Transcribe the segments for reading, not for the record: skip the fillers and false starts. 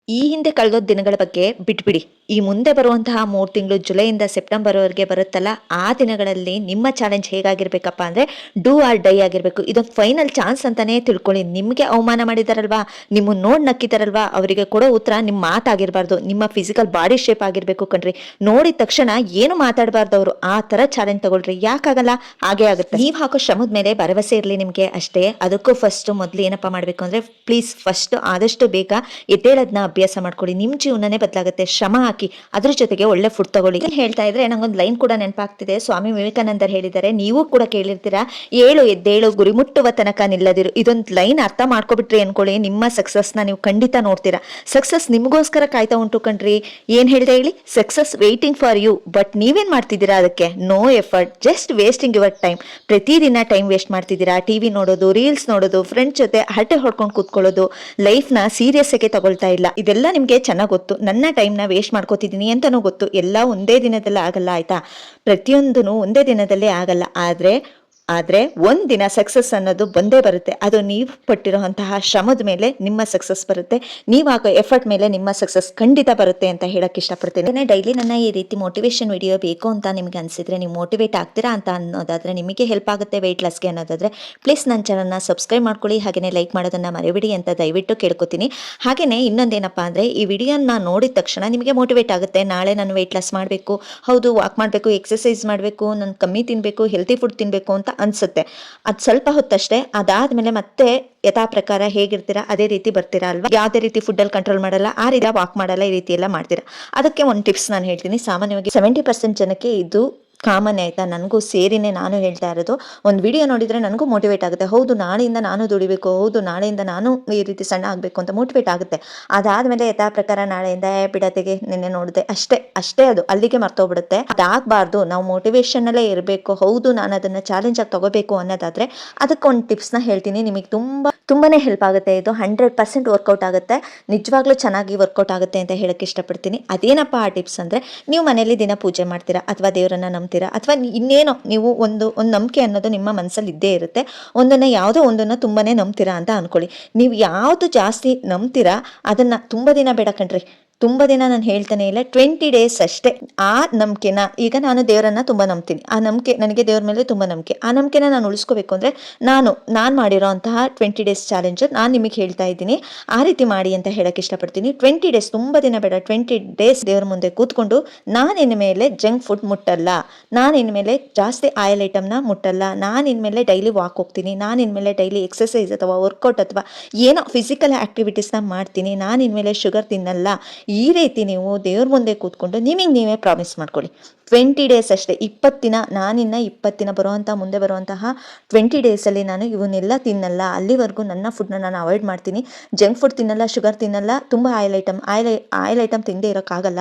ಈ ಹಿಂದೆ ಕಳೆದ ದಿನಗಳ ಬಗ್ಗೆ ಬಿಟ್ಬಿಡಿ. ಈ ಮುಂದೆ ಬರುವಂತಹ 3 ತಿಂಗಳು ಜುಲೈಯಿಂದ ಸೆಪ್ಟೆಂಬರ್‌ವರೆಗೆ ಬರುತ್ತಲ್ಲ, ಆ ದಿನಗಳಲ್ಲಿ ನಿಮ್ಮ ಚಾಲೆಂಜ್ ಹೇಗಾಗಿರ್ಬೇಕಪ್ಪ ಅಂದ್ರೆ, ಡೂ ಆರ್ ಡೈ ಆಗಿರ್ಬೇಕು. ಇದೊಂದು ಫೈನಲ್ ಚಾನ್ಸ್ ಅಂತಾನೇ ತಿಳ್ಕೊಳ್ಳಿ. ನಿಮ್ಗೆ ಅವಮಾನ ಮಾಡಿದಾರಲ್ವಾ, ನಿಮ್ಮನ್ನ ನೋಡ್ ನಕ್ಕಿದಾರಲ್ವಾ, ಅವರಿಗೆ ಕೊಡೋ ಉತ್ತರ ನಿಮ್ಮ ಮಾತಾಗಿರ್ಬಾರ್ದು. ನಿಮ್ಮ ಫಿಸಿಕಲ್ ಬಾಡಿ ಶೇಪ್ ಆಗಿರ್ಬೇಕು ಕಣ್ರಿ. ನೋಡಿದ ತಕ್ಷಣ ಏನು ಮಾತಾಡಬಾರ್ದು ಅವರು. ಆ ತರ ಚಾಲೆಂಜ್ ತಗೊಳ್ರಿ. ಯಾಕಾಗಲ್ಲ? ಹಾಗೇ ಆಗುತ್ತೆ. ನೀವ್ ಹಾಕೋ ಶ್ರಮದ ಮೇಲೆ ಭರವಸೆ ಇರ್ಲಿ ನಿಮ್ಗೆ ಅಷ್ಟೇ. ಅದಕ್ಕೂ ಫಸ್ಟ್ ಮೊದ್ಲು ಏನಪ್ಪಾ ಮಾಡ್ಬೇಕು ಅಂದ್ರೆ, ಪ್ಲೀಸ್ ಫಸ್ಟ್ ಆದಷ್ಟು ಬೇಗ ಎದ್ದೇಳೋದನ್ನ ಅಭ್ಯಾಸ ಮಾಡ್ಕೊಳ್ಳಿ. ನಿಮ್ಮ ಜೀವನನೇ ಬದಲಾಗುತ್ತೆ. ಶ್ರಮ ಹಾಕಿ, ಅದ್ರ ಜೊತೆಗೆ ಒಳ್ಳೆ ಫುಡ್ ತಗೊಳ್ಳಿ. ಹೇಳ್ತಾ ಇದ್ರೆ ನಂಗೊಂದು ಲೈನ್ ಕೂಡ ನೆನಪಾಗ್ತಿದೆ. ಸ್ವಾಮಿ ವಿವೇಕಾನಂದರು ಹೇಳಿದ್ದಾರೆ, ನೀವು ಕೂಡ ಕೇಳಿರ್ತೀರಾ, ಏಳು ಎದ್ದೇಳು ಗುರಿ ಮುಟ್ಟುವ ತನಕ ನಿಲ್ಲದಿರು. ಇದೊಂದು ಲೈನ್ ಅರ್ಥ ಮಾಡ್ಕೊಬಿಟ್ರಿ ಅನ್ಕೊಳ್ಳಿ, ನಿಮ್ಮ ಸಕ್ಸಸ್ನ ನೀವು ಖಂಡಿತ ನೋಡ್ತೀರಾ. ಸಕ್ಸಸ್ ನಿಮಗೋಸ್ಕರ ಕಾಯ್ತಾ ಉಂಟು ಕಣ್ರಿ. ಏನ್ ಹೇಳಿದೆ ಹೇಳಿ? Success waiting for you. But ನೀವೇನ್ ಮಾಡ್ತಿದ್ದೀರಾ ಅದಕ್ಕೆ? No effort, just wasting your time. ಪ್ರತಿದಿನ ಟೈಮ್ ವೇಸ್ಟ್ ಮಾಡ್ತಿದ್ದೀರಾ. ಟಿವಿ ನೋಡೋದು, ರೀಲ್ಸ್ ನೋಡೋದು, ಫ್ರೆಂಡ್ಸ್ ಜೊತೆ ಹರಟೆ ಹೊಡ್ಕೊಂಡು ಕೂತ್ಕೊಳ್ಳೋದು, ಲೈಫ್ನ ಸೀರಿಯಸ್ ಆಗಿ ತಗೊಳ್ತಾ ಇಲ್ಲ. ಇದೆಲ್ಲ ನಿಮ್ಗೆ ಚೆನ್ನಾಗಿ ಗೊತ್ತು. ನನ್ನ ಟೈಮ್ನ ವೇಸ್ಟ್ ಮಾಡ್ಕೋತಿದ್ದೀನಿ ಅಂತಾನೂ ಗೊತ್ತು. ಎಲ್ಲ ಒಂದೇ ದಿನದಲ್ಲಿ ಆಗಲ್ಲ, ಆಯ್ತಾ? ಪ್ರತಿಯೊಂದೂ ಒಂದೇ ದಿನದಲ್ಲೇ ಆಗಲ್ಲ. ಆದ್ರೆ ಒಂದ್ ದಿನ ಸಕ್ಸಸ್ ಅನ್ನೋದು ಬಂದೇ ಬರುತ್ತೆ. ಅದು ನೀವು ಪಟ್ಟಿರುವಂತಹ ಶ್ರಮದ ಮೇಲೆ ನಿಮ್ಮ ಸಕ್ಸಸ್ ಬರುತ್ತೆ. ನೀವು ಹಾಕೋ ಎಫರ್ಟ್ ಮೇಲೆ ನಿಮ್ಮ ಸಕ್ಸಸ್ ಖಂಡಿತ ಬರುತ್ತೆ ಅಂತ ಹೇಳಕ್ ಇಷ್ಟಪಡ್ತೇನೆ. ಡೈಲಿ ನನ್ನ ಈ ರೀತಿ ಮೋಟಿವೇಶನ್ ವಿಡಿಯೋ ಬೇಕು ಅಂತ ನಿಮ್ಗೆ ಅನ್ಸಿದ್ರೆ, ನೀವು ಮೋಟಿವೇಟ್ ಆಗ್ತೀರಾ ಅಂತ ಅನ್ನೋದಾದ್ರೆ, ನಿಮಗೆ ಹೆಲ್ಪ್ ಆಗುತ್ತೆ ವೆಯ್ಟ್ ಲಾಸ್ಗೆ ಅನ್ನೋದಾದ್ರೆ, ಪ್ಲೀಸ್ ನನ್ನ ಚಾನಲ್ನ ಸಬ್ಸ್ಕ್ರೈಬ್ ಮಾಡ್ಕೊಳ್ಳಿ. ಹಾಗೆಯೇ ಲೈಕ್ ಮಾಡೋದನ್ನ ಮರಿಬೇಡಿ ಅಂತ ದಯವಿಟ್ಟು ಕೇಳ್ಕೊತೀನಿ. ಹಾಗೆಯೇ ಇನ್ನೊಂದೇನಪ್ಪ ಅಂದ್ರೆ, ಈ ವಿಡಿಯೋನ ನೋಡಿದ ತಕ್ಷಣ ನಿಮಗೆ ಮೋಟಿವೇಟ್ ಆಗುತ್ತೆ. ನಾಳೆ ನಾನು ವೆಯ್ಟ್ ಲಾಸ್ ಮಾಡಬೇಕು, ಹೌದು, ವಾಕ್ ಮಾಡಬೇಕು, ಎಕ್ಸರ್ಸೈಸ್ ಮಾಡಬೇಕು, ನಾನು ಕಮ್ಮಿ ತಿನ್ನಬೇಕು, ಹೆಲ್ತಿ ಫುಡ್ ತಿನ್ನಬೇಕು ಅಂತ ಅನ್ಸುತ್ತೆ. ಅದು ಸ್ವಲ್ಪ ಹೊತ್ತಷ್ಟೇ. ಅದಾದ್ಮೇಲೆ ಮತ್ತೆ ಯಥಾ ಪ್ರಕಾರ ಹೇಗಿರ್ತೀರಾ ಅದೇ ರೀತಿ ಬರ್ತೀರಾ ಅಲ್ವಾ? ಯಾವುದೇ ರೀತಿ ಫುಡ್ ಅಲ್ಲಿ ಕಂಟ್ರೋಲ್ ಮಾಡಲ್ಲ, ಆ ರೀತಿ ವಾಕ್ ಮಾಡಲ್ಲ, ಈ ರೀತಿ ಎಲ್ಲ ಮಾಡ್ತೀರಾ. ಅದಕ್ಕೆ ಒಂದು ಟಿಪ್ಸ್ ನಾನು ಹೇಳ್ತೀನಿ. ಸಾಮಾನ್ಯವಾಗಿ 70% ಜನಕ್ಕೆ ಇದು ಕಾಮನ್, ಆಯ್ತಾ? ನನಗೂ ಸೇರಿನೇ ನಾನು ಹೇಳ್ತಾ ಇರೋದು. ಒಂದು ವಿಡಿಯೋ ನೋಡಿದ್ರೆ ನನಗೂ ಮೋಟಿವೇಟ್ ಆಗುತ್ತೆ. ಹೌದು, ನಾಳೆಯಿಂದ ನಾನು ದುಡಿಬೇಕು, ಹೌದು, ನಾಳೆಯಿಂದ ನಾನು ಈ ರೀತಿ ಸಣ್ಣ ಆಗಬೇಕು ಅಂತ ಮೋಟಿವೇಟ್ ಆಗುತ್ತೆ. ಅದಾದ್ಮೇಲೆ ಯಥಾ ಪ್ರಕಾರ ನಾಳೆಯಿಂದ ಬಿಡತೆಗೆ ನಿನ್ನೆ ನೋಡಿದೆ ಅಷ್ಟೇ ಅದು ಅಲ್ಲಿಗೆ ಮರ್ತೋಗ್ಬಿಡುತ್ತೆ. ಅದಾಗಬಾರ್ದು. ನಾವು ಮೋಟಿವೇಶನ್ ಅಲ್ಲೇ ಇರಬೇಕು. ಹೌದು, ನಾನು ಅದನ್ನ ಚಾಲೆಂಜ್ ಆಗಿ ತಗೋಬೇಕು ಅನ್ನೋದಾದ್ರೆ, ಅದಕ್ಕೊಂದು ಟಿಪ್ಸ್ನ ಹೇಳ್ತೀನಿ. ನಿಮಗೆ ತುಂಬಾನೇ ಹೆಲ್ಪ್ ಆಗುತ್ತೆ. ಇದು 100% ವರ್ಕೌಟ್ ಆಗುತ್ತೆ. ನಿಜವಾಗ್ಲೂ ಚೆನ್ನಾಗಿ ವರ್ಕೌಟ್ ಆಗುತ್ತೆ ಅಂತ ಹೇಳಕ್ಕೆ ಇಷ್ಟಪಡ್ತೀನಿ. ಅದೇನಪ್ಪ ಆ ಟಿಪ್ಸ್ ಅಂದ್ರೆ, ನೀವು ಮನೆಯಲ್ಲಿ ದಿನ ಪೂಜೆ ಮಾಡ್ತೀರಾ, ಅಥವಾ ದೇವರನ್ನ ನಂಬ್ತೀರಾ, ಅಥವಾ ಇನ್ನೇನೋ ನೀವು ಒಂದು ನಂಬಿಕೆ ಅನ್ನೋದು ನಿಮ್ಮ ಮನಸ್ಸಲ್ಲಿ ಇದ್ದೇ ಇರುತ್ತೆ. ಯಾವುದೋ ಒಂದನ್ನ ತುಂಬಾನೇ ನಂಬ್ತೀರಾ ಅಂತ ಅನ್ಕೊಳ್ಳಿ. ನೀವು ಯಾವ್ದು ಜಾಸ್ತಿ ನಂಬ್ತೀರಾ ಅದನ್ನ ತುಂಬಾ ದಿನ ಬೇಡ ಕಣ್ರಿ. ತುಂಬಾ ದಿನ ನಾನು ಹೇಳ್ತಾನೆ ಇಲ್ಲ, 20 ಡೇಸ್ ಅಷ್ಟೇ. ಆ ನಂಬಿಕೆನ, ಈಗ ನಾನು ದೇವರನ್ನ ತುಂಬಾ ನಂಬ್ತೀನಿ, ಆ ನಂಬಿಕೆ, ನನಗೆ ದೇವ್ರ ಮೇಲೆ ತುಂಬಾ ನಂಬಿಕೆ, ಆ ನಂಬಿಕೆನ ನಾನು ಉಳಿಸ್ಕೋಬೇಕು ಅಂದ್ರೆ, ನಾನು ಮಾಡಿರೋ ಅಂತಹ 20 ಡೇಸ್ ಚಾಲೆಂಜ್ ನಾನು ನಿಮಗೆ ಹೇಳ್ತಾ ಇದ್ದೀನಿ. ಆ ರೀತಿ ಮಾಡಿ ಅಂತ ಹೇಳಕ್ ಇಷ್ಟಪಡ್ತೀನಿ. 20 ಡೇಸ್, ತುಂಬಾ ದಿನ ಬೇಡ, 20 ಡೇಸ್ ದೇವ್ರ ಮುಂದೆ ಕೂತ್ಕೊಂಡು, ನಾನು ಇನ್ಮೇಲೆ ಜಂಕ್ ಫುಡ್ ಮುಟ್ಟಲ್ಲ, ನಾನು ಇನ್ಮೇಲೆ ಜಾಸ್ತಿ ಆಯಿಲ್ ಐಟಮ್ನ ಮುಟ್ಟಲ್ಲ, ನಾನು ಇನ್ಮೇಲೆ ಡೈಲಿ ವಾಕ್ ಹೋಗ್ತೀನಿ, ನಾನು ಇನ್ಮೇಲೆ ಡೈಲಿ ಎಕ್ಸರ್ಸೈಸ್ ಅಥವಾ ವರ್ಕೌಟ್ ಅಥವಾ ಏನೋ ಫಿಸಿಕಲ್ ಆಕ್ಟಿವಿಟೀಸ್ನ ಮಾಡ್ತೀನಿ, ನಾನು ಇನ್ಮೇಲೆ ಶುಗರ್ ತಿನ್ನಲ್ಲ. ಈ ರೀತಿ ನೀವು ದೇವ್ರ ಮುಂದೆ ಕೂತ್ಕೊಂಡು ನಿಮಗೆ ನೀವೇ ಪ್ರಾಮಿಸ್ ಮಾಡ್ಕೊಳ್ಳಿ. 20 ಡೇಸ್ ಅಷ್ಟೇ. 20 ದಿನ, ನಾನಿನ್ನ 20 ದಿನ ಮುಂದೆ ಬರುವಂತಹ 20 ಡೇಸಲ್ಲಿ ನಾನು ಇವನ್ನೆಲ್ಲ ತಿನ್ನಲ್ಲ. ಅಲ್ಲಿವರೆಗೂ ನನ್ನ ಫುಡ್ನ ನಾನು ಅವಾಯ್ಡ್ ಮಾಡ್ತೀನಿ. ಜಂಕ್ ಫುಡ್ ತಿನ್ನಲ್ಲ, ಶುಗರ್ ತಿನ್ನಲ್ಲ, ತುಂಬ ಆಯಿಲ್ ಐಟಮ್ ತಿಂದೇ ಇರೋಕ್ಕಾಗಲ್ಲ.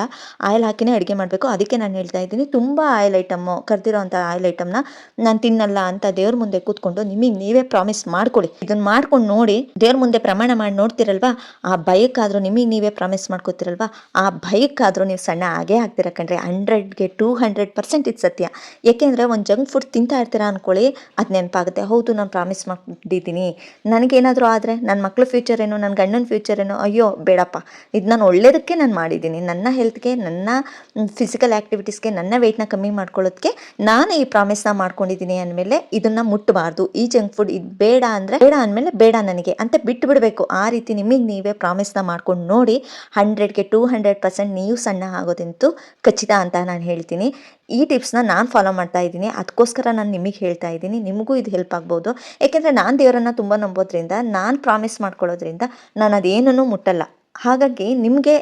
ಆಯಿಲ್ ಹಾಕಿನೇ ಅಡುಗೆ ಮಾಡಬೇಕು. ಅದಕ್ಕೆ ನಾನು ಹೇಳ್ತಾ ಇದ್ದೀನಿ, ತುಂಬ ಆಯಿಲ್ ಐಟಮ್ಮು, ಕರ್ದಿರೋಂಥ ಆಯಿಲ್ ಐಟಮ್ನ ನಾನು ತಿನ್ನಲ್ಲ ಅಂತ ದೇವ್ರ ಮುಂದೆ ಕೂತ್ಕೊಂಡು ನಿಮಗೆ ನೀವೇ ಪ್ರಾಮಿಸ್ ಮಾಡ್ಕೊಳ್ಳಿ. ಇದನ್ನ ಮಾಡ್ಕೊಂಡು ನೋಡಿ, ದೇವ್ರ ಮುಂದೆ ಪ್ರಮಾಣ ಮಾಡಿ ನೋಡ್ತಿರಲ್ವಾ, ಆ ಭಯಕ್ಕಾದ್ರೂ ನಿಮಗೆ ನೀವೇ ಪ್ರಾಮಿಸ್ ಮಾಡ್ಕೋತಿರಲ್ವಾ, ಆ ಭಯಕ್ಕಾದ್ರೂ ನೀವು ಸಣ್ಣ ಆಗೇ ಆಗ್ತೀರ ಕಣ್ರಿ. 100ಗೆ 200% ಇದು ಸತ್ಯ. ಏಕೆಂದರೆ ಒಂದು ಜಂಕ್ ಫುಡ್ ತಿಂತಾ ಇರ್ತೀರಾ ಅಂದ್ಕೊಳ್ಳಿ, ಅದು ನೆನಪಾಗುತ್ತೆ. ಹೌದು, ನಾನು ಪ್ರಾಮಿಸ್ ಮಾಡಿದ್ದೀನಿ, ನನಗೇನಾದರೂ ಆದರೆ ನನ್ನ ಮಕ್ಳ ಫ್ಯೂಚರ್ ಏನು, ನನ್ನ ಗಂಡನ ಫ್ಯೂಚರ್ ಏನು, ಅಯ್ಯೋ ಬೇಡಪ್ಪ, ಇದು ನಾನು ಒಳ್ಳೇದಕ್ಕೆ ನಾನು ಮಾಡಿದ್ದೀನಿ, ನನ್ನ ಹೆಲ್ತ್ಗೆ, ನನ್ನ ಫಿಸಿಕಲ್ ಆ್ಯಕ್ಟಿವಿಟೀಸ್ಗೆ, ನನ್ನ ವೆಯ್ಟ್ನ ಕಮ್ಮಿ ಮಾಡ್ಕೊಳ್ಳೋದಕ್ಕೆ ನಾನು ಈ ಪ್ರಾಮಿಸ್ನ ಮಾಡ್ಕೊಂಡಿದ್ದೀನಿ ಅಂದಮೇಲೆ ಇದನ್ನು ಮುಟ್ಟಬಾರ್ದು. ಈ ಜಂಕ್ ಫುಡ್ ಇದು ಬೇಡ ಅಂದರೆ ಬೇಡ ಅಂದಮೇಲೆ ಬೇಡ ನನಗೆ ಅಂತ ಬಿಟ್ಟು ಬಿಡಬೇಕು. ಆ ರೀತಿ ನಿಮಗೆ ನೀವೇ ಪ್ರಾಮಿಸ್ನ ಮಾಡ್ಕೊಂಡು ನೋಡಿ, 100ಗೆ 200% ನೀವು ಸಣ್ಣ ಆಗೋದಂತೂ ಖಚಿತ ಅಂತ ನಾನು ಹೇಳ್ತೀನಿ. ಈ ಟಿಪ್ಸ್ನ ನಾನು ಫಾಲೋ ಮಾಡ್ತಾ ಇದ್ದೀನಿ, ಅದಕ್ಕೋಸ್ಕರ ನಾನು ನಿಮಗೆ ಹೇಳ್ತಾ ಇದ್ದೀನಿ. ನಿಮಗೂ ಇದು ಹೆಲ್ಪ್ ಆಗ್ಬೋದು. ಏಕೆಂದರೆ ನಾನು ದೇವರನ್ನು ತುಂಬ ನಂಬೋದ್ರಿಂದ, ನಾನು ಪ್ರಾಮಿಸ್ ಮಾಡ್ಕೊಳ್ಳೋದ್ರಿಂದ ನಾನು ಅದೇನೂ ಮುಟ್ಟಲ್ಲ. ಹಾಗಾಗಿ ನಿಮಗೆ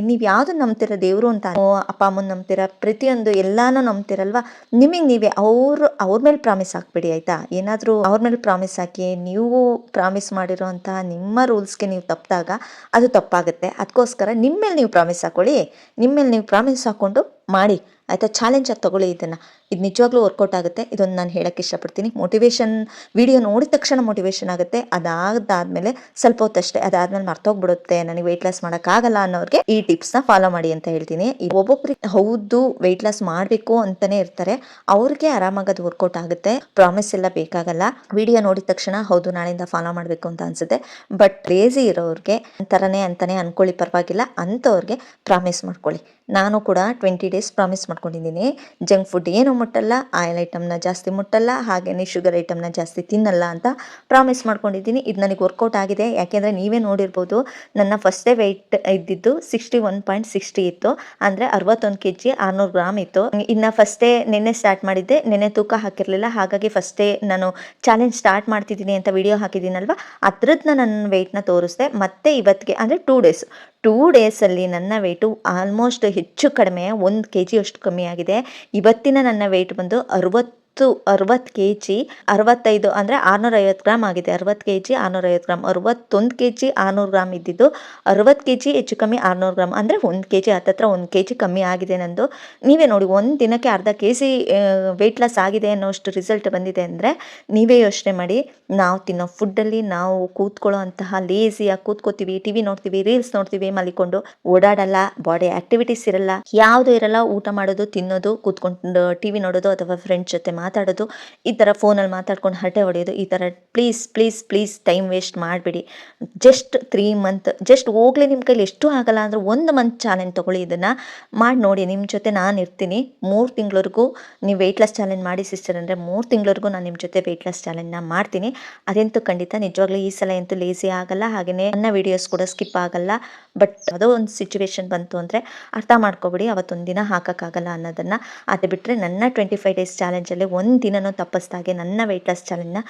ನೀವು ಯಾವುದು ನಂಬ್ತೀರ, ದೇವರು ಅಂತ, ಅಪ್ಪ ಅಮ್ಮನ ನಂಬ್ತೀರ, ಪ್ರತಿಯೊಂದು ಎಲ್ಲಾನು ನಂಬ್ತಿರಲ್ವ, ನಿಮಗೆ ನೀವೇ ಅವ್ರ ಮೇಲೆ ಪ್ರಾಮಿಸ್ ಹಾಕ್ಬಿಡಿ, ಆಯಿತಾ? ಏನಾದರೂ ಅವ್ರ ಮೇಲೆ ಪ್ರಾಮಿಸ್ ಹಾಕಿ ನೀವು ಪ್ರಾಮಿಸ್ ಮಾಡಿರೋ ಅಂತಹ ನಿಮ್ಮ ರೂಲ್ಸ್ಗೆ ನೀವು ತಪ್ಪಿದಾಗ ಅದು ತಪ್ಪಾಗುತ್ತೆ. ಅದಕ್ಕೋಸ್ಕರ ನಿಮ್ಮ ಮೇಲೆ ನೀವು ಪ್ರಾಮಿಸ್ ಹಾಕ್ಕೊಳ್ಳಿ. ನಿಮ್ಮ ಮೇಲೆ ನೀವು ಪ್ರಾಮಿಸ್ ಹಾಕ್ಕೊಂಡು ಮಾಡಿ ಆಯಿತಾ. ಚಾಲೆಂಜಾಗಿ ತೊಗೊಳ್ಳಿ ಇದನ್ನು. ಇದು ನಿಜವಾಗ್ಲೂ ವರ್ಕೌಟ್ ಆಗುತ್ತೆ. ಇದೊಂದು ನಾನು ಹೇಳೋಕ್ಕೆ ಇಷ್ಟಪಡ್ತೀನಿ. ಮೋಟಿವೇಶನ್ ವಿಡಿಯೋ ನೋಡಿದ ತಕ್ಷಣ ಮೋಟಿವೇಶನ್ ಆಗುತ್ತೆ. ಅದಾದಮೇಲೆ ಸ್ವಲ್ಪ ಹೊತ್ತಷ್ಟೇ, ಅದಾದಮೇಲೆ ಮರ್ತೋಗ್ಬಿಡುತ್ತೆ, ನನಗೆ ವೆಯ್ಟ್ ಲಾಸ್ ಮಾಡೋಕ್ಕಾಗಲ್ಲ ಅನ್ನೋರಿಗೆ ಈ ಟಿಪ್ಸ್ನ ಫಾಲೋ ಮಾಡಿ ಅಂತ ಹೇಳ್ತೀನಿ. ಒಬ್ಬೊಬ್ರಿಗೆ ಹೌದು ವೆಯ್ಟ್ ಲಾಸ್ ಮಾಡಬೇಕು ಅಂತಲೇ ಇರ್ತಾರೆ, ಅವ್ರಿಗೆ ಆರಾಮಾಗಿ ಅದು ವರ್ಕೌಟ್ ಆಗುತ್ತೆ. ಪ್ರಾಮಿಸ್ ಎಲ್ಲ ಬೇಕಾಗಲ್ಲ. ವಿಡಿಯೋ ನೋಡಿದ ತಕ್ಷಣ ಹೌದು ನಾಳೆಯಿಂದ ಫಾಲೋ ಮಾಡಬೇಕು ಅಂತ ಅನಿಸುತ್ತೆ. ಬಟ್ ಲೇಸಿ ಇರೋರಿಗೆ ಅಂತಾನೆ ಅಂದ್ಕೊಳ್ಳಿ, ಪರವಾಗಿಲ್ಲ. ಅಂಥವ್ರಿಗೆ ಪ್ರಾಮಿಸ್ ಮಾಡ್ಕೊಳ್ಳಿ. ನಾನು ಕೂಡ 20 ಡೇಸ್ ಪ್ರಾಮಿಸ್ ಮಾಡ್ಕೊಂಡಿದ್ದೀನಿ. ಜಂಕ್ ಫುಡ್ ಏನು ಮುಟ್ಟಲ್ಲ, ಆಯಿಲ್ ಐಟಮ್ನ ಜಾಸ್ತಿ ಮುಟ್ಟಲ್ಲ, ಹಾಗೆಯೇ ಶುಗರ್ ಐಟಮ್ನ ಜಾಸ್ತಿ ತಿನ್ನಲ್ಲ ಅಂತ ಪ್ರಾಮಿಸ್ ಮಾಡ್ಕೊಂಡಿದ್ದೀನಿ. ಇದು ನನಗೆ ವರ್ಕೌಟ್ ಆಗಿದೆ. ಯಾಕೆಂದರೆ ನೀವೇ ನೋಡಿರ್ಬೋದು, ನನ್ನ ಫಸ್ಟ್ ಡೇ ವೆಯ್ಟ್ ಇದ್ದಿದ್ದು 61.60 ಇತ್ತು. ಅಂದರೆ 61 kg 600 ಗ್ರಾಮ್ ಇತ್ತು. ಇನ್ನು ಫಸ್ಟ್ ಡೇ ನಿನ್ನೆ ಸ್ಟಾರ್ಟ್ ಮಾಡಿದ್ದೆ, ನಿನ್ನೆ ತೂಕ ಹಾಕಿರಲಿಲ್ಲ. ಹಾಗಾಗಿ ಫಸ್ಟ್ ಡೇ ನಾನು ಚಾಲೆಂಜ್ ಸ್ಟಾರ್ಟ್ ಮಾಡ್ತಿದ್ದೀನಿ ಅಂತ ವಿಡಿಯೋ ಹಾಕಿದ್ದೀನಲ್ವ, ಅದ್ರದ್ದು ನನ್ನ ವೆಯ್ಟ್ನ ತೋರಿಸ್ದೆ. ಮತ್ತು ಇವತ್ತಿಗೆ ಅಂದರೆ 2 ಡೇಸಲ್ಲಿ ನನ್ನ ವೆಯ್ಟು ಆಲ್ಮೋಸ್ಟ್ ಹೆಚ್ಚು ಕಡಿಮೆ 1 kg ಅಷ್ಟು ಕಮ್ಮಿ ಆಗಿದೆ. ಇವತ್ತಿನ ನನ್ನ ವೆಯ್ಟ್ ಬಂದು 60 kg 65 ಅಂದರೆ 650 ಗ್ರಾಮ್ ಆಗಿದೆ. 60 kg 650 ಗ್ರಾಮ್, 61 kg 600 ಗ್ರಾಮ್ ಇದ್ದಿದ್ದು 60 kg ಹೆಚ್ಚು ಕಮ್ಮಿ 600 ಗ್ರಾಮ್, ಅಂದರೆ 1 kg ಹತ್ತತ್ರ 1 kg ಕಮ್ಮಿ ಆಗಿದೆ ನಂದು. ನೀವೇ ನೋಡಿ, ಒಂದು ದಿನಕ್ಕೆ ಅರ್ಧ kg ವೆಯ್ಟ್ ಲಾಸ್ ಆಗಿದೆ ಅನ್ನೋಷ್ಟು ರಿಸಲ್ಟ್ ಬಂದಿದೆ ಅಂದರೆ ನೀವೇ ಯೋಚನೆ ಮಾಡಿ. ನಾವು ತಿನ್ನೋ ಫುಡ್ಡಲ್ಲಿ ನಾವು ಕೂತ್ಕೊಳ್ಳೋ ಅಂತಹ ಲೇಸಿಯಾಗಿ ಕೂತ್ಕೋತೀವಿ, ಟಿ ವಿ ನೋಡ್ತೀವಿ, ರೀಲ್ಸ್ ನೋಡ್ತೀವಿ, ಮಲಿಕೊಂಡು ಓಡಾಡಲ್ಲ, ಬಾಡಿ ಆ್ಯಕ್ಟಿವಿಟೀಸ್ ಇರಲ್ಲ, ಯಾವುದೂ ಇರಲ್ಲ. ಊಟ ಮಾಡೋದು, ತಿನ್ನೋದು, ಕೂತ್ಕೊಂಡು ಟಿ ವಿ ನೋಡೋದು ಅಥವಾ ಫ್ರೆಂಡ್ಸ್ ಜೊತೆ ಮಾತಾಡೋದು, ಈ ಥರ ಫೋನಲ್ಲಿ ಮಾತಾಡ್ಕೊಂಡು ಹರಟೆ ಹೊಡೆಯೋದು, ಈ ಥರ ಪ್ಲೀಸ್ ಟೈಮ್ ವೇಸ್ಟ್ ಮಾಡಿಬಿಡಿ. ಜಸ್ಟ್ 3 ಮಂತ್, ಜಸ್ಟ್ ಹೋಗ್ಲಿ, ನಿಮ್ಮ ಕೈಲಿ ಎಷ್ಟು ಆಗಲ್ಲ ಅಂದರೆ 1 ಮಂತ್ ಚಾಲೆಂಜ್ ತೊಗೊಳ್ಳಿ. ಇದನ್ನು ಮಾಡಿ ನೋಡಿ. ನಿಮ್ಮ ಜೊತೆ ನಾನು ಇರ್ತೀನಿ 3 ತಿಂಗಳವರೆಗೂ. ನೀವು ವೆಯ್ಟ್ ಲಾಸ್ ಚಾಲೆಂಜ್ ಮಾಡಿ ಸಿಸ್ಟರ್ ಅಂದರೆ 3 ತಿಂಗಳವರೆಗೂ ನಾನು ನಿಮ್ಮ ಜೊತೆ ವೆಯ್ಟ್ ಲಾಸ್ ಚಾಲೆಂಜ್ನ ಮಾಡ್ತೀನಿ. ಅದಂತೂ ಖಂಡಿತ. ನಿಜವಾಗ್ಲೂ ಈ ಸಲ ಅಂತೂ ಲೇಸಿ ಆಗಲ್ಲ, ಹಾಗೆಯೇ ನನ್ನ ವೀಡಿಯೋಸ್ ಕೂಡ ಸ್ಕಿಪ್ ಆಗಲ್ಲ. ಬಟ್ ಯಾವುದೋ ಒಂದು ಸಿಚುವೇಶನ್ ಬಂತು ಅಂದರೆ ಅರ್ಥ ಮಾಡ್ಕೊಬಿಡಿ, ಅವತ್ತೊಂದು ದಿನ ಹಾಕೋಕ್ಕಾಗಲ್ಲ ಅನ್ನೋದನ್ನು. ಅದು ಬಿಟ್ಟರೆ ನನ್ನ 25 ಡೇಸ್ ಚಾಲೆಂಜಲ್ಲಿ ಒಂದು ದಿನನೂ ತಪ್ಪಿಸ್ದಾಗೆ ನನ್ನ ವೆಯ್ಟ್ ಲಾಸ್ ಚಾಲೆಂಜ್ನ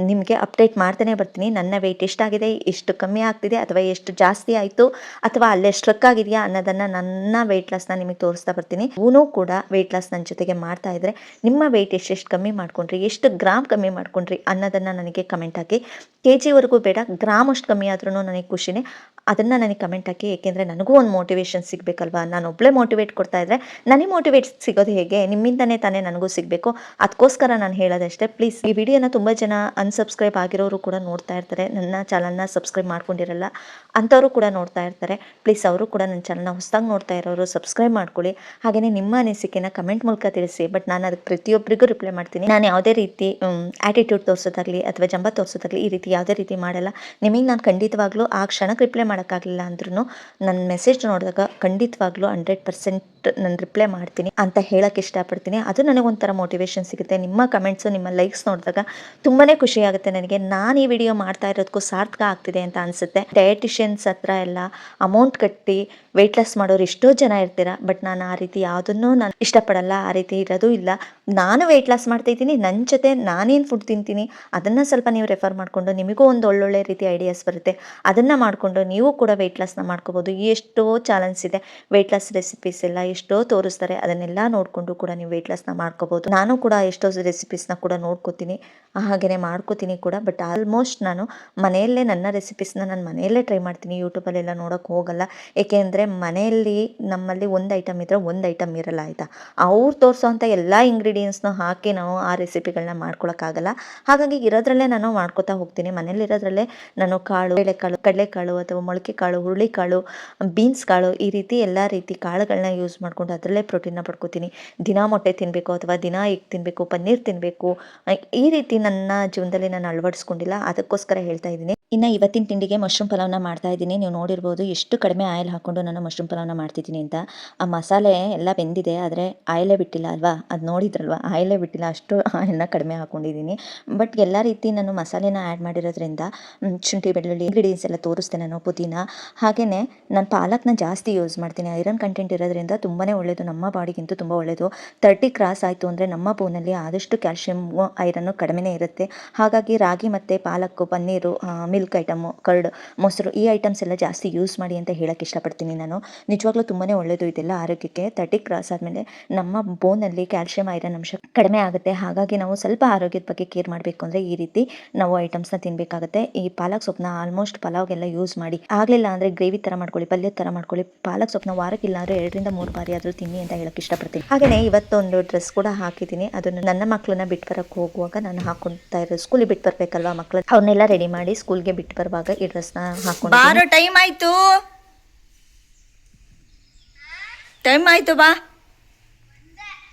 ನಿಮಗೆ ಅಪ್ಡೇಟ್ ಮಾಡ್ತಾನೆ ಬರ್ತೀನಿ. ನನ್ನ ವೆಯ್ಟ್ ಎಷ್ಟಾಗಿದೆ, ಎಷ್ಟು ಕಮ್ಮಿ ಆಗ್ತಿದೆ, ಅಥವಾ ಎಷ್ಟು ಜಾಸ್ತಿ ಆಯಿತು, ಅಥವಾ ಅಲ್ಲೇ ಸ್ಟ್ರಕ್ ಆಗಿದೆಯಾ ಅನ್ನೋದನ್ನು, ನನ್ನ ವೆಯ್ಟ್ ಲಾಸ್ನ ನಿಮಗೆ ತೋರಿಸ್ತಾ ಬರ್ತೀನಿ. ಇವನು ಕೂಡ ವೆಯ್ಟ್ ಲಾಸ್ ನನ್ನ ಜೊತೆಗೆ ಮಾಡ್ತಾ ಇದ್ದರೆ ನಿಮ್ಮ ವೆಯ್ಟ್ ಎಷ್ಟು ಕಮ್ಮಿ ಮಾಡ್ಕೊಂಡ್ರಿ, ಎಷ್ಟು ಗ್ರಾಮ್ ಕಮ್ಮಿ ಮಾಡ್ಕೊಂಡ್ರಿ ಅನ್ನೋದನ್ನು ನನಗೆ ಕಮೆಂಟ್ ಹಾಕಿ. KGವರೆಗೂ ಬೇಡ, ಗ್ರಾಮ್ ಅಷ್ಟು ಕಮ್ಮಿ ಆದ್ರೂ ನನಗೆ ಖುಷಿನೇ. ಅದನ್ನು ನನಗೆ ಕಮೆಂಟ್ ಹಾಕಿ. ಏಕೆಂದರೆ ನನಗೂ ಒಂದು ಮೋಟಿವೇಶನ್ ಸಿಗಬೇಕಲ್ವಾ. ನಾನು ಒಬ್ಬಳೇ ಮೋಟಿವೇಟ್ ಕೊಡ್ತಾ ಇದ್ದರೆ ನನಗೆ ಮೋಟಿವೇಟ್ ಸಿಗೋದು ಹೇಗೆ? ನಿಮ್ಮಿಂದನೇ ತಾನೇ ನನಗೂ ಸಿಗಬೇಕು. ಅದಕ್ಕೋಸ್ಕರ ನಾನು ಹೇಳೋದಷ್ಟೇ. ಪ್ಲೀಸ್ ಈ ವಿಡಿಯೋನ ತುಂಬ ಜನ ಅನ್ಸಬ್ಸ್ಕ್ರೈಬ್ ಆಗಿರೋರು ಕೂಡ ನೋಡ್ತಾ ಇರ್ತಾರೆ, ನನ್ನ ಚಾನಲ್ನ ಸಬ್ಸ್ಕ್ರೈಬ್ ಮಾಡ್ಕೊಂಡಿರಲ್ಲ, ಅಂಥವರು ಕೂಡ ನೋಡ್ತಾ ಇರ್ತಾರೆ. ಪ್ಲೀಸ್ ಅವರು ಕೂಡ ನನ್ನ ಚಾನಲ್ನ ಹೊಸದಾಗಿ ನೋಡ್ತಾ ಇರೋರು ಸಬ್ಸ್ಕ್ರೈಬ್ ಮಾಡ್ಕೊಳ್ಳಿ. ಹಾಗೆಯೇ ನಿಮ್ಮ ಅನಿಸಿಕೆನ ಕಮೆಂಟ್ ಮೂಲಕ ತಿಳಿಸಿ. ಬಟ್ ನಾನು ಅದಕ್ಕೆ ಪ್ರತಿಯೊಬ್ಬರಿಗೂ ರಿಪ್ಲೈ ಮಾಡ್ತೀನಿ. ನಾನು ಯಾವುದೇ ರೀತಿ ಆ್ಯಟಿಟ್ಯೂಡ್ ತೋರಿಸೋದಾಗಲಿ ಅಥವಾ ಜಂಬ ತೋರಿಸೋದಾಗಲಿ ಈ ರೀತಿ ಯಾವುದೇ ರೀತಿ ಮಾಡಲ್ಲ. ನಿಮಗೆ ನಾನು ಖಂಡಿತವಾಗ್ಲೂ ಆ ಕ್ಷಣಕ್ಕೆ ರಿಪ್ಲೈ ಮಾಡೋಕ್ಕಾಗಲಿಲ್ಲ ಅಂದ್ರೂ ನನ್ನ ಮೆಸೇಜ್ ನೋಡಿದಾಗ ಖಂಡಿತವಾಗ್ಲೂ 100% ನಾನು ರಿಪ್ಲೈ ಮಾಡ್ತೀನಿ ಅಂತ ಹೇಳೋಕ್ಕೆ ಇಷ್ಟಪಡ್ತೀನಿ. ಅದು ನನಗೊಂಥರ ಮೋಟಿವೇಶನ್ ಸಿಗುತ್ತೆ. ನಿಮ್ಮ ಕಮೆಂಟ್ಸು, ನಿಮ್ಮ ಲೈಕ್ಸ್ ನೋಡಿದಾಗ ತುಂಬಾ ಖುಷಿ ಆಗುತ್ತೆ ನನಗೆ. ನಾನು ಈ ವಿಡಿಯೋ ಮಾಡ್ತಾ ಇರೋದಕ್ಕೂ ಸಾರ್ಥಕ ಆಗ್ತಿದೆ ಅಂತ ಅನಿಸುತ್ತೆ. ಡಯಟಿಷಿಯನ್ಸ್ ಹತ್ರ ಎಲ್ಲ ಅಮೌಂಟ್ ಕಟ್ಟಿ ವೆಯ್ಟ್ ಲಾಸ್ ಮಾಡೋರು ಎಷ್ಟೋ ಜನ ಇರ್ತೀರ. ಬಟ್ ನಾನು ಆ ರೀತಿ ಯಾವುದನ್ನೂ ನಾನು ಇಷ್ಟಪಡಲ್ಲ, ಆ ರೀತಿ ಇರೋದು ಇಲ್ಲ. ನಾನು ವೆಯ್ಟ್ ಲಾಸ್ ಮಾಡ್ತಾಯಿದ್ದೀನಿ, ನನ್ನ ಜೊತೆ ನಾನೇನು ಫುಡ್ ತಿಂತೀನಿ ಅದನ್ನು ಸ್ವಲ್ಪ ನೀವು ರೆಫರ್ ಮಾಡಿಕೊಂಡು ನಿಮಗೂ ಒಂದು ಒಳ್ಳೊಳ್ಳೆ ರೀತಿ ಐಡಿಯಾಸ್ ಬರುತ್ತೆ. ಅದನ್ನು ಮಾಡಿಕೊಂಡು ನೀವು ಕೂಡ ವೆಯ್ಟ್ ಲಾಸ್ನ ಮಾಡ್ಕೋಬೋದು. ಎಷ್ಟೋ ಚಾಲೆಂಜ್ ಇದೆ, ವೆಯ್ಟ್ ಲಾಸ್ ರೆಸಿಪೀಸ್ ಎಲ್ಲ ಎಷ್ಟೋ ತೋರಿಸ್ತಾರೆ. ಅದನ್ನೆಲ್ಲ ನೋಡಿಕೊಂಡು ಕೂಡ ನೀವು ವೆಯ್ಟ್ ಲಾಸ್ನ ಮಾಡ್ಕೋಬೋದು. ನಾನು ಕೂಡ ಎಷ್ಟೋ ರೆಸಿಪೀಸ್ನ ಕೂಡ ನೋಡ್ಕೋತೀನಿ, ಹಾಗೆಯೇ ಮಾಡ್ಕೋತೀನಿ ಕೂಡ. ಬಟ್ ಆಲ್ಮೋಸ್ಟ್ ನಾನು ಮನೆಯಲ್ಲೇ ನನ್ನ ರೆಸಿಪೀಸ್ನ ನಾನು ಮನೆಯಲ್ಲೇ ಟ್ರೈ ಮಾಡ್ತೀನಿ, ಯೂಟ್ಯೂಬಲ್ಲೆಲ್ಲ ನೋಡೋಕ್ಕೆ ಹೋಗಲ್ಲ. ಏಕೆಂದರೆ ಮನೆಯಲ್ಲಿ ನಮ್ಮಲ್ಲಿ ಒಂದು ಐಟಮ್ ಇದ್ದರೆ ಒಂದು ಐಟಮ್ ಇರಲ್ಲ, ಆಯಿತಾ. ಅವ್ರು ತೋರಿಸೋವಂಥ ಎಲ್ಲ ಇಂಗ್ರೀಡಿಯೆಂಟ್ಸ್ನ ಹಾಕಿ ನಾವು ಆ ರೆಸಿಪಿಗಳನ್ನ ಮಾಡ್ಕೊಳಕ್ಕಾಗಲ್ಲ. ಹಾಗಾಗಿ ಇರೋದ್ರಲ್ಲೇ ನಾನು ಮಾಡ್ಕೋತಾ ಹೋಗ್ತೀನಿ. ಮನೇಲಿರೋದ್ರಲ್ಲೇ ನಾನು ಕಾಳು, ಬೇಳೆಕಾಳು, ಕಡಲೆಕಾಳು ಅಥವಾ ಮೊಳಕೆ ಕಾಳು, ಹುರುಳಿಕಾಳು, ಬೀನ್ಸ್ ಕಾಳು, ಈ ರೀತಿ ಎಲ್ಲ ರೀತಿ ಕಾಳುಗಳನ್ನ ಯೂಸ್ ಮಾಡಿಕೊಂಡು ಅದರಲ್ಲೇ ಪ್ರೋಟೀನ್ನ ಪಡ್ಕೋತೀನಿ. ದಿನ ಮೊಟ್ಟೆ ತಿನ್ನಬೇಕು ಅಥವಾ ದಿನ ಎಗ್ ತಿನ್ನಬೇಕು, ಪನ್ನೀರ್ ತಿನ್ನಬೇಕು, ಈ ರೀತಿ ನನ್ನ ಜೀವನದಲ್ಲಿ ನಾನು ಅಳವಡಿಸ್ಕೊಂಡಿಲ್ಲ. ಅದಕ್ಕೋಸ್ಕರ ಹೇಳ್ತಾ ಇದ್ದೀನಿ. ಇನ್ನು ಇವತ್ತಿನ ತಿಂಡಿಗೆ ಮಶ್ರೂಮ್ ಪಲಾವ್ನ ಮಾಡ್ತಾ ಇದ್ದೀನಿ. ನೀವು ನೋಡಿರ್ಬೋದು ಎಷ್ಟು ಕಡಿಮೆ ಆಯಿಲ್ ಹಾಕ್ಕೊಂಡು ನಾನು ಮಶ್ರೂಮ್ ಪಲಾವ್ನ ಮಾಡ್ತಿದ್ದೀನಿ ಅಂತ. ಆ ಮಸಾಲೆ ಎಲ್ಲ ಬೆಂದಿದೆ, ಆದರೆ ಆಯಿಲೇ ಬಿಟ್ಟಿಲ್ಲ ಅಲ್ವಾ. ಅದು ನೋಡಿದ್ರಲ್ವ, ಆಯಿಲೇ ಬಿಟ್ಟಿಲ್ಲ, ಅಷ್ಟು ಆಯಿಲ್ನ ಕಡಿಮೆ ಹಾಕ್ಕೊಂಡಿದ್ದೀನಿ. ಬಟ್ ಎಲ್ಲ ರೀತಿ ನಾನು ಮಸಾಲೆನ ಆ್ಯಡ್ ಮಾಡಿರೋದ್ರಿಂದ ಶುಂಠಿ, ಬೆಳ್ಳುಳ್ಳಿ, ಇಂಗ್ರೀಡಿಯೆಂಟ್ಸ್ ಎಲ್ಲ ತೋರಿಸ್ತೆ ನಾನು. ಪುದೀನ, ಹಾಗೆಯೇ ನಾನು ಪಾಲಕ್ನ ಜಾಸ್ತಿ ಯೂಸ್ ಮಾಡ್ತೀನಿ. ಐರನ್ ಕಂಟೆಂಟ್ ಇರೋದ್ರಿಂದ ತುಂಬಾ ಒಳ್ಳೆಯದು, ನಮ್ಮ ಬಾಡಿಗಿಂತೂ ತುಂಬ ಒಳ್ಳೆಯದು. 30 ಕ್ರಾಸ್ ಆಯಿತು ಅಂದರೆ ನಮ್ಮ ಬೋನಲ್ಲಿ ಆದಷ್ಟು ಕ್ಯಾಲ್ಶಿಯಮ್, ಐರನ್ನು ಕಡಿಮೆನೇ ಇರುತ್ತೆ. ಹಾಗಾಗಿ ರಾಗಿ ಮತ್ತು ಪಾಲಕ್ಕು, ಪನ್ನೀರು, ಮಿಲ್ಕ್ ಐಟಮು, ಕರ್ಡ್, ಮೊಸರು ಈ ಐಟಮ್ಸ್ ಎಲ್ಲ ಜಾಸ್ತಿ ಯೂಸ್ ಮಾಡಿ ಅಂತ ಹೇಳಕ್ಕೆ ಇಷ್ಟಪಡ್ತೀನಿ ನಾನು. ನಿಜವಾಗ್ಲೂ ತುಂಬಾ ಒಳ್ಳೆಯದು ಇದೆಲ್ಲ ಆರೋಗ್ಯಕ್ಕೆ. 30 ಕ್ರಾಸ್ ಆದಮೇಲೆ ನಮ್ಮ ಬೋನಲ್ಲಿ ಕ್ಯಾಲ್ಶಿಯಂ ಐರನ್ ಅಂಶ ಕಡಿಮೆ ಆಗುತ್ತೆ. ಹಾಗಾಗಿ ನಾವು ಸ್ವಲ್ಪ ಆರೋಗ್ಯದ ಬಗ್ಗೆ ಕೇರ್ ಮಾಡಬೇಕು ಅಂದರೆ ಈ ರೀತಿ ನಾವು ಐಟಮ್ಸ್ನ ತಿನ್ನಬೇಕಾಗುತ್ತೆ. ಈ ಪಾಲಕ್ ಸೊಪ್ಪನ್ನ ಆಲ್ಮೋಸ್ಟ್ ಪಲಾವ್ಗೆಲ್ಲ ಯೂಸ್ ಮಾಡಿ. ಆಗಲಿಲ್ಲ ಅಂದರೆ ಗ್ರೇವಿ ಥರ ಮಾಡ್ಕೊಳ್ಳಿ, ಪಲ್ಯದ ಥರ ಮಾಡ್ಕೊಳ್ಳಿ. ಪಾಲಕ್ ಸೊಪ್ಪನ್ನ ವಾರಕ್ಕಿಲ್ಲ ಅಂದರೆ 2ರಿಂದ 3 ಬಾರಿ ಆದರೂ ತಿನ್ನಿ ಅಂತ ಹೇಳಕ್ಕೆ ಇಷ್ಟಪಡ್ತೀನಿ. ಹಾಗೆಯೇ ಇವತ್ತೊಂದು ಡ್ರೆಸ್ ಕೂಡ ಹಾಕಿದ್ದೀನಿ. ಅದನ್ನು ನನ್ನ ಮಕ್ಕಳನ್ನ ಬಿಟ್ಟು ಬರೋಕ್ಕೆ ಹೋಗುವಾಗ ನಾನು ಹಾಕೊಳ್ತಾ ಇರೋ, ಸ್ಕೂಲಿಗೆ ಬಿಟ್ಟು ಬರಬೇಕಲ್ವಾ ಮಕ್ಕಳು, ಅವ್ರನ್ನೆಲ್ಲ ರೆಡಿ ಮಾಡಿ ಸ್ಕೂಲ್ಗೆ ಬಿಟ್ಟು ಬರುವಾಗ ಈ ಡ್ರೆಸ್ನ ಹಾಕೊಂಡು ಟೈಮ್ ಆಯ್ತು ಬಾ.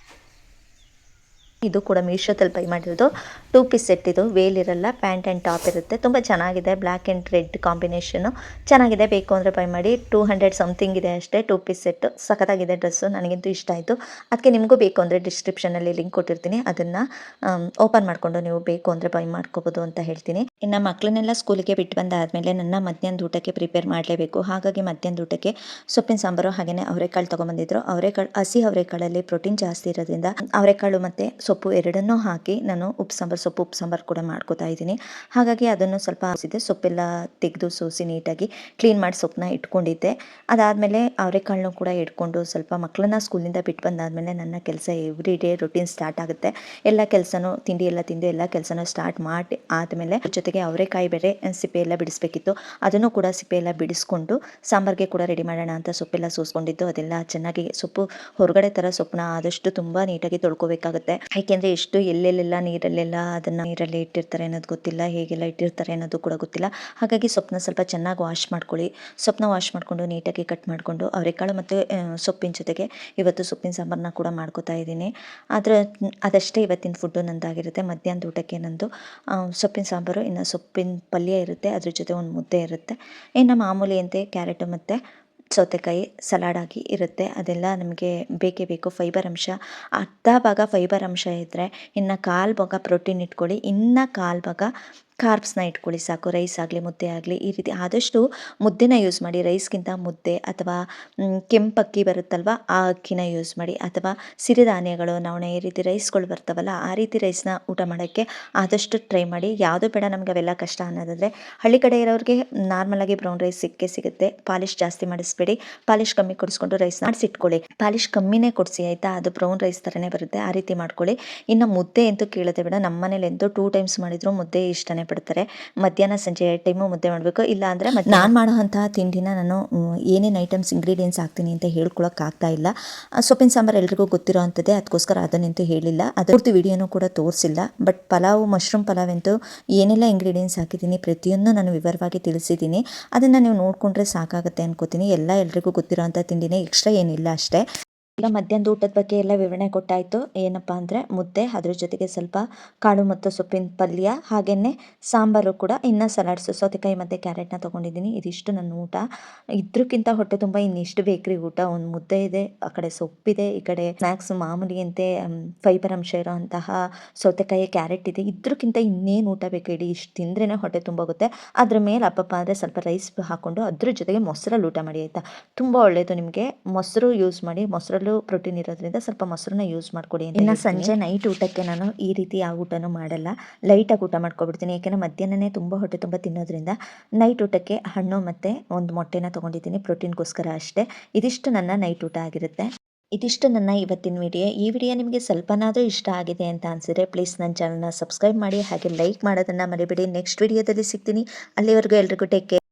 ಇದು ಕೂಡ ಮೀಶೋದಲ್ಲಿ ಬೈ ಮಾಡಿರೋದು 2 ಪೀಸ್ ಸೆಟ್. ಇದು ವೇಲ್ ಇರಲ್ಲ, ಪ್ಯಾಂಟ್ ಆ್ಯಂಡ್ ಟಾಪ್ ಇರುತ್ತೆ. ತುಂಬ ಚೆನ್ನಾಗಿದೆ, ಬ್ಲ್ಯಾಕ್ ಆ್ಯಂಡ್ ರೆಡ್ ಕಾಂಬಿನೇಷನು ಚೆನ್ನಾಗಿದೆ. ಬೇಕು ಅಂದರೆ ಬೈ ಮಾಡಿ. 200 ಸಮಥಿಂಗ್ ಇದೆ ಅಷ್ಟೇ. 2 ಪೀಸ್ ಸೆಟ್ಟು ಸಖತ್ತಾಗಿದೆ ಡ್ರೆಸ್ಸು, ನನಗಂತೂ ಇಷ್ಟ ಆಯಿತು. ಅದಕ್ಕೆ ನಿಮಗೂ ಬೇಕು ಅಂದರೆ ಡಿಸ್ಕ್ರಿಪ್ಷನಲ್ಲಿ ಲಿಂಕ್ ಕೊಟ್ಟಿರ್ತೀನಿ, ಅದನ್ನು ಓಪನ್ ಮಾಡಿಕೊಂಡು ನೀವು ಬೇಕು ಅಂದರೆ ಬೈ ಮಾಡ್ಕೋಬೋದು ಅಂತ ಹೇಳ್ತೀನಿ. ಇನ್ನು ಮಕ್ಕಳನ್ನೆಲ್ಲ ಸ್ಕೂಲಿಗೆ ಬಿಟ್ಟು ಬಂದಾದಮೇಲೆ ನನ್ನ ಮಧ್ಯಾಹ್ನದ ಊಟಕ್ಕೆ ಪ್ರಿಪೇರ್ ಮಾಡಲೇಬೇಕು. ಹಾಗಾಗಿ ಮಧ್ಯಾಹ್ನದ ಊಟಕ್ಕೆ ಸೊಪ್ಪಿನ ಸಾಂಬಾರು ಹಾಗೆಯೇ ಅವರೆಕಾಳು ತೊಗೊಂಬಂದಿದ್ರು. ಅವರೆಕಾಳು, ಹಸಿ ಅವರೆಕಾಳಲ್ಲಿ ಪ್ರೋಟೀನ್ ಜಾಸ್ತಿ ಇರೋದ್ರಿಂದ ಅವರೆಕಾಳು ಮತ್ತು ಸೊಪ್ಪು ಎರಡನ್ನೂ ಹಾಕಿ ನಾನು ಉಪ್ಪು ಸಾಂಬಾರು ಕೂಡ ಮಾಡ್ಕೋತಾ ಇದ್ದೀನಿ. ಹಾಗಾಗಿ ಅದನ್ನು ಸ್ವಲ್ಪ ಹಾಸಿದೆ, ಸೊಪ್ಪೆಲ್ಲ ತೆಗೆದು ಸೋಸಿ ನೀಟಾಗಿ ಕ್ಲೀನ್ ಮಾಡಿ ಸೊಪ್ಪನ್ನ ಇಟ್ಕೊಂಡಿದ್ದೆ. ಅದಾದಮೇಲೆ ಅವರೆಕಾಳನ್ನು ಕೂಡ ಇಟ್ಕೊಂಡು ಸ್ವಲ್ಪ ಮಕ್ಕಳನ್ನ ಸ್ಕೂಲಿಂದ ಬಿಟ್ಟು ಬಂದಾದಮೇಲೆ ನನ್ನ ಕೆಲಸ ಎವ್ರಿ ಡೇ ರೊಟೀನ್ ಸ್ಟಾರ್ಟ್ ಆಗುತ್ತೆ. ಎಲ್ಲ ಕೆಲಸನೂ ತಿಂಡಿ ಎಲ್ಲ ತಿಂದು ಎಲ್ಲ ಕೆಲಸನೂ ಸ್ಟಾರ್ಟ್ ಮಾಡಿ ಆದಮೇಲೆ ಜೊತೆಗೆ ಅವರೆಕಾಯಿ ಬೇರೆ ಸಿಪ್ಪೆ ಎಲ್ಲ ಬಿಡಿಸ್ಬೇಕಿತ್ತು. ಅದನ್ನು ಕೂಡ ಸಿಪ್ಪೆ ಎಲ್ಲ ಬಿಡಿಸ್ಕೊಂಡು ಸಾಂಬಾರಿಗೆ ಕೂಡ ರೆಡಿ ಮಾಡೋಣ ಅಂತ ಸೊಪ್ಪೆಲ್ಲ ಸೋಸ್ಕೊಂಡಿದ್ದು. ಅದೆಲ್ಲ ಚೆನ್ನಾಗಿ ಸೊಪ್ಪು ಹೊರಗಡೆ ಥರ ಸೊಪ್ಪನ್ನ ಆದಷ್ಟು ತುಂಬ ನೀಟಾಗಿ ತೊಳ್ಕೊಬೇಕಾಗುತ್ತೆ. ಯಾಕೆಂದರೆ ಎಷ್ಟು ಎಲ್ಲೆಲ್ಲೆಲ್ಲ ನೀರಲ್ಲಿ ಇಟ್ಟಿರ್ತಾರೆ ಅನ್ನೋದು ಗೊತ್ತಿಲ್ಲ, ಹೇಗೆಲ್ಲ ಇಟ್ಟಿರ್ತಾರೆ ಅನ್ನೋದು ಕೂಡ ಗೊತ್ತಿಲ್ಲ. ಹಾಗಾಗಿ ಸೊಪ್ಪನ್ನ ಸ್ವಲ್ಪ ಚೆನ್ನಾಗಿ ವಾಶ್ ಮಾಡ್ಕೊಳ್ಳಿ. ಸೊಪ್ಪನ್ನ ವಾಶ್ ಮಾಡಿಕೊಂಡು ನೀಟಾಗಿ ಕಟ್ ಮಾಡಿಕೊಂಡು ಅವರೆಕಾಳು ಮತ್ತು ಸೊಪ್ಪಿನ ಜೊತೆಗೆ ಇವತ್ತು ಸೊಪ್ಪಿನ ಸಾಂಬಾರನ್ನ ಕೂಡ ಮಾಡ್ಕೋತಾ ಇದ್ದೀನಿ. ಆದರೆ ಅದಷ್ಟೇ ಇವತ್ತಿನ ಫುಡ್ಡು ನಂದಾಗಿರುತ್ತೆ. ಮಧ್ಯಾಹ್ನದ ಊಟಕ್ಕೆ ನಂದು ಸೊಪ್ಪಿನ ಸಾಂಬಾರು, ಇನ್ನು ಸೊಪ್ಪಿನ ಪಲ್ಯ ಇರುತ್ತೆ, ಅದ್ರ ಜೊತೆ ಒಂದು ಮುದ್ದೆ ಇರುತ್ತೆ. ಇನ್ನು ಮಾಮೂಲಿ ಅಂತೆ ಕ್ಯಾರೆಟು ಮತ್ತು ಸೌತೆಕಾಯಿ ಸಲಾಡ್ ಆಗಿ ಇರುತ್ತೆ. ಅದೆಲ್ಲ ನಮಗೆ ಬೇಕೇ ಬೇಕು. ಫೈಬರ್ ಅಂಶ ಅರ್ಧ ಭಾಗ ಫೈಬರ್ ಅಂಶ ಇದ್ದರೆ ಇನ್ನು 1/4 ಭಾಗ ಪ್ರೋಟೀನ್ ಇಟ್ಕೊಳ್ಳಿ, ಇನ್ನು 1/4 ಭಾಗ ಕಾರ್ಬ್ಸ್ನ ಇಟ್ಕೊಳ್ಳಿ ಸಾಕು. ರೈಸ್ ಆಗಲಿ ಮುದ್ದೆ ಆಗಲಿ ಈ ರೀತಿ ಆದಷ್ಟು ಮುದ್ದೆನ ಯೂಸ್ ಮಾಡಿ. ರೈಸ್ಗಿಂತ ಮುದ್ದೆ ಅಥವಾ ಕೆಂಪಕ್ಕಿ ಬರುತ್ತಲ್ವ ಆ ಅಕ್ಕಿನ ಯೂಸ್ ಮಾಡಿ, ಅಥವಾ ಸಿರಿಧಾನ್ಯಗಳು ನವಣೆ ಈ ರೀತಿ ರೈಸ್ಗಳು ಬರ್ತಾವಲ್ಲ ಆ ರೀತಿ ರೈಸ್ನ ಊಟ ಮಾಡೋಕ್ಕೆ ಆದಷ್ಟು ಟ್ರೈ ಮಾಡಿ. ಯಾವುದೂ ಬೇಡ ನಮಗೆ ಅವೆಲ್ಲ ಕಷ್ಟ ಅನ್ನೋದಾದರೆ ಹಳ್ಳಿ ಕಡೆ ಇರೋರಿಗೆ ನಾರ್ಮಲಾಗಿ ಬ್ರೌನ್ ರೈಸ್ ಸಿಗುತ್ತೆ. ಪಾಲಿಶ್ ಜಾಸ್ತಿ ಮಾಡಿಸ್ಬೇಡಿ, ಪಾಲಿಶ್ ಕಮ್ಮಿ ಕೊಡಿಸ್ಕೊಂಡು ರೈಸ್ನ ಮಾಡಿಸಿಟ್ಕೊಳ್ಳಿ. ಪಾಲಿಶ್ ಕಮ್ಮಿನೇ ಕೊಡಿಸಿ ಆಯಿತಾ, ಅದು ಬ್ರೌನ್ ರೈಸ್ ಥರನೇ ಬರುತ್ತೆ, ಆ ರೀತಿ ಮಾಡ್ಕೊಳ್ಳಿ. ಇನ್ನು ಮುದ್ದೆ ಅಂತೂ ಕೇಳೋದೇ ಬೇಡ. ನಮ್ಮ ಮನೇಲಿ ಅಂತೂ 2 ಟೈಮ್ಸ್ ಮಾಡಿದ್ರು ಮುದ್ದೆ ಇಷ್ಟನೇ ಪಡ್ತಾರೆ. ಮಧ್ಯಾಹ್ನ ಸಂಜೆ 2 ಟೈಮು ಮುದ್ದೆ ಮಾಡಬೇಕು. ಇಲ್ಲ ಅಂದರೆ ನಾನು ಮಾಡೋವಂತಹ ತಿಂಡಿನ ನಾನು ಏನೇನು ಐಟಮ್ಸ್ ಇಂಗ್ರೀಡಿಯೆಂಟ್ಸ್ ಹಾಕ್ತೀನಿ ಅಂತ ಹೇಳ್ಕೊಳಕ್ಕಾಗ್ತಾ ಇಲ್ಲ. ಸೊಪ್ಪಿನ ಸಾಂಬಾರು ಎಲ್ರಿಗೂ ಗೊತ್ತಿರೋ ಅಂಥದ್ದೇ, ಅದಕ್ಕೋಸ್ಕರ ಅದನ್ನಂತೂ ಹೇಳಿಲ್ಲ. ಅದು ಪೂರ್ತಿ ವಿಡಿಯೋನೂ ಕೂಡ ತೋರಿಸಿಲ್ಲ. ಬಟ್ ಮಶ್ರೂಮ್ ಪಲಾವ್ ಅಂತೂ ಏನೆಲ್ಲ ಇಂಗ್ರೀಡಿಯೆಂಟ್ಸ್ ಹಾಕಿದ್ದೀನಿ ಪ್ರತಿಯೊಂದು ನಾನು ವಿವರವಾಗಿ ತಿಳಿಸಿದ್ದೀನಿ. ಅದನ್ನು ನೀವು ನೋಡಿಕೊಂಡ್ರೆ ಸಾಕಾಗುತ್ತೆ ಅನ್ಕೋತೀನಿ. ಎಲ್ರಿಗೂ ಗೊತ್ತಿರೋ ಅಂಥ ತಿಂಡಿನೇ, ಎಕ್ಸ್ಟ್ರಾ ಏನಿಲ್ಲ ಅಷ್ಟೇ. ಈಗ ಮಧ್ಯಾಹ್ನದ ಊಟದ ಬಗ್ಗೆ ಎಲ್ಲ ವಿವರಣೆ ಕೊಟ್ಟಾಯಿತು. ಏನಪ್ಪ ಅಂದರೆ ಮುದ್ದೆ, ಅದ್ರ ಜೊತೆಗೆ ಸ್ವಲ್ಪ ಕಾಳು ಮತ್ತು ಸೊಪ್ಪಿನ ಪಲ್ಯ, ಹಾಗೆಯೇ ಸಾಂಬಾರು ಕೂಡ, ಇನ್ನು ಸಲಾಡ್ಸು, ಸೌತೆಕಾಯಿ ಮತ್ತು ಕ್ಯಾರೆಟ್ನ ತೊಗೊಂಡಿದ್ದೀನಿ. ಇದಿಷ್ಟು ನನ್ನ ಊಟ. ಇದ್ರಕ್ಕಿಂತ ಹೊಟ್ಟೆ ತುಂಬ ಇನ್ನಿಷ್ಟು ಬೇಕ್ರಿ ಊಟ. ಒಂದು ಮುದ್ದೆ ಇದೆ, ಆ ಕಡೆ ಸೊಪ್ಪಿದೆ, ಈ ಕಡೆ ಸ್ನ್ಯಾಕ್ಸ್ ಮಾಮೂಲಿ ಅಂತೆ ಫೈಬರ್ ಅಂಶ ಇರೋಂತಹ ಸೌತೆಕಾಯಿ ಕ್ಯಾರೆಟ್ ಇದೆ. ಇದ್ರಕ್ಕಿಂತ ಇನ್ನೇನು ಊಟ ಬೇಕು ಹೇಳಿ? ಇಷ್ಟು ತಿಂದ್ರೇ ಹೊಟ್ಟೆ ತುಂಬೋಗುತ್ತೆ. ಅದ್ರ ಮೇಲೆ ಅಪ್ಪಪ್ಪ ಅಂದರೆ ಸ್ವಲ್ಪ ರೈಸ್ ಹಾಕ್ಕೊಂಡು ಅದ್ರ ಜೊತೆಗೆ ಮೊಸರಲ್ಲಿ ಊಟ ಮಾಡಿ ಆಯಿತಾ. ತುಂಬ ಒಳ್ಳೆಯದು ನಿಮಗೆ ಮೊಸರು ಯೂಸ್ ಮಾಡಿ. ಮೊಸರಲ್ಲೂ ಪ್ರೋಟೀನ್ ಇರೋದ್ರಿಂದ ಸ್ವಲ್ಪ ಮೊಸರನ್ನ ಯೂಸ್ ಮಾಡ್ಕೊಡಿ. ಇನ್ನು ಸಂಜೆ ನೈಟ್ ಊಟಕ್ಕೆ ನಾನು ಈ ರೀತಿ ಯಾವ ಊಟನೂ ಮಾಡಲ್ಲ, ಲೈಟಾಗಿ ಊಟ ಮಾಡ್ಕೊಬಿಡ್ತೀನಿ. ಯಾಕೆಂದರೆ ಮಧ್ಯಾಹ್ನನೇ ತುಂಬ ಹೊಟ್ಟೆ ತುಂಬ ತಿನ್ನೋದ್ರಿಂದ ನೈಟ್ ಊಟಕ್ಕೆ ಹಣ್ಣು ಮತ್ತು ಒಂದು ಮೊಟ್ಟೆನ ತೊಗೊಂಡಿದ್ದೀನಿ, ಪ್ರೋಟೀನ್ಗೋಸ್ಕರ ಅಷ್ಟೇ. ಇದಿಷ್ಟು ನನ್ನ ನೈಟ್ ಊಟ ಆಗಿರುತ್ತೆ. ಇದಿಷ್ಟು ನನ್ನ ಇವತ್ತಿನ ವಿಡಿಯೋ. ಈ ವಿಡಿಯೋ ನಿಮಗೆ ಸ್ವಲ್ಪನಾದರೂ ಇಷ್ಟ ಆಗಿದೆ ಅಂತ ಅನಿಸಿದ್ರೆ ಪ್ಲೀಸ್ ನನ್ನ ಚಾನಲ್ನ ಸಬ್ಸ್ಕ್ರೈಬ್ ಮಾಡಿ, ಹಾಗೆ ಲೈಕ್ ಮಾಡೋದನ್ನು ಮರಿಬೇಡಿ. ನೆಕ್ಸ್ಟ್ ವಿಡಿಯೋದಲ್ಲಿ ಸಿಗ್ತೀನಿ. ಅಲ್ಲಿವರೆಗೂ ಎಲ್ರಿಗೂ ಟೇಕ್ ಕೇರ್.